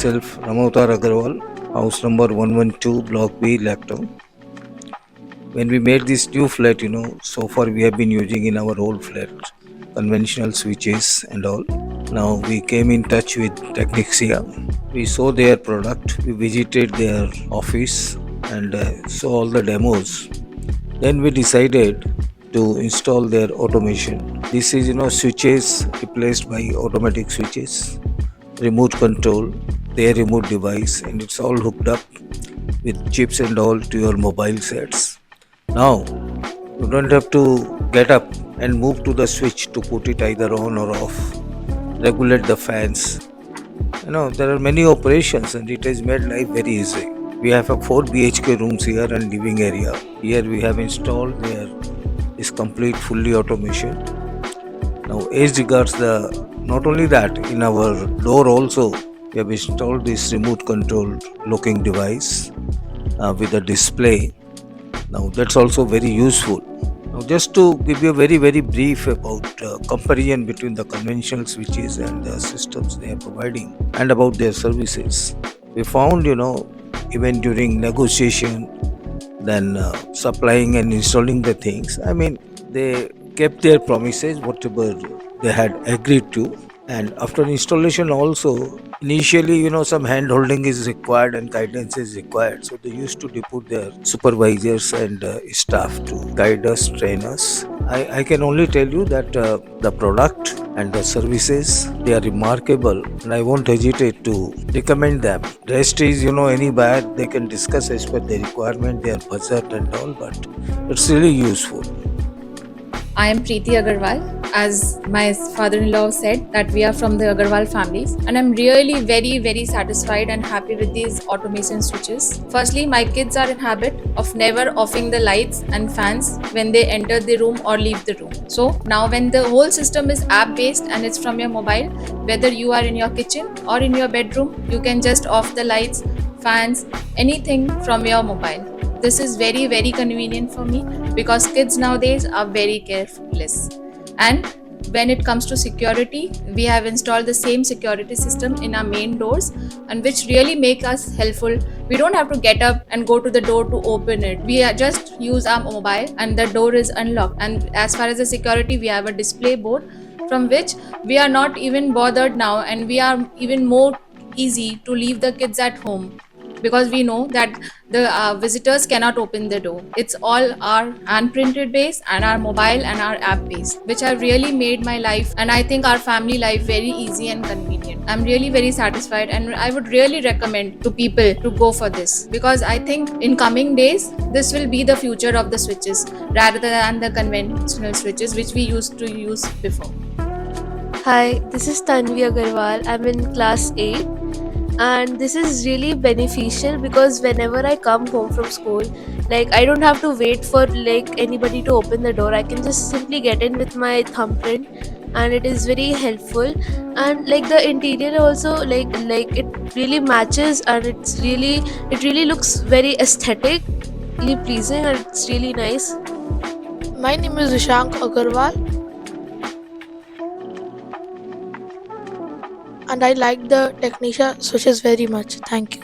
Myself, Ramavtar Agarwal, house number 112, Block B, Lactown. When we made this new flat, so far we have been using in our old flat conventional switches and all. Now we came in touch with Technixia. We saw their product, we visited their office and saw all the demos. Then we decided to install their automation. This is, switches replaced by automatic switches, remote control, their remote device, and it's all hooked up with chips and all to your mobile sets. Now you don't have to get up and move to the switch to put it either on or off, regulate the fans. There are many operations and it has made life very easy. We have a 4 BHK rooms here and living area. Here we have installed there is complete fully automation. Now as regards the not only that, in our door also we have installed this remote controlled locking device with a display. Now that's also very useful. Now just to give you a very brief about comparison between the conventional switches and the systems they are providing and about their services. We found, even during negotiation, then supplying and installing the things, they kept their promises, whatever they had agreed to. And after installation also, initially, some hand holding is required and guidance is required. So they used to depute their supervisors and staff to guide us, train us. I can only tell you that the product and the services, they are remarkable and I won't hesitate to recommend them. Rest is, any buyer, they can discuss as per their requirement, their budget and all, but it's really useful. I am Preeti Agarwal. As my father-in-law said, that we are from the Agarwal families, and I'm really very satisfied and happy with these automation switches. Firstly, my kids are in habit of never offing the lights and fans when they enter the room or leave the room. So now when the whole system is app-based and it's from your mobile, whether you are in your kitchen or in your bedroom, you can just off the lights, fans, anything from your mobile. This is very convenient for me because kids nowadays are very careless. And when it comes to security, we have installed the same security system in our main doors, and which really make us helpful. We don't have to get up and go to the door to open it. We just use our mobile and the door is unlocked. And as far as the security, we have a display board from which we are not even bothered now, and we are even more easy to leave the kids at home, because we know that the visitors cannot open the door. It's all our hand printed base and our mobile and our app base, which have really made my life and I think our family life very easy and convenient. I'm really very satisfied, and I would really recommend to people to go for this, because I think in coming days this will be the future of the switches rather than the conventional switches which we used to use before. Hi, this is Tanvi Agarwal. I'm in class 8, and this is really beneficial because whenever I come home from school, I don't have to wait for anybody to open the door. I can just simply get in with my thumbprint, and it is very helpful. And the interior also, it really matches, and it really looks very aesthetically pleasing, and it's really nice. My name is Rishank Agarwal, and I like the Technisia switches very much. Thank you.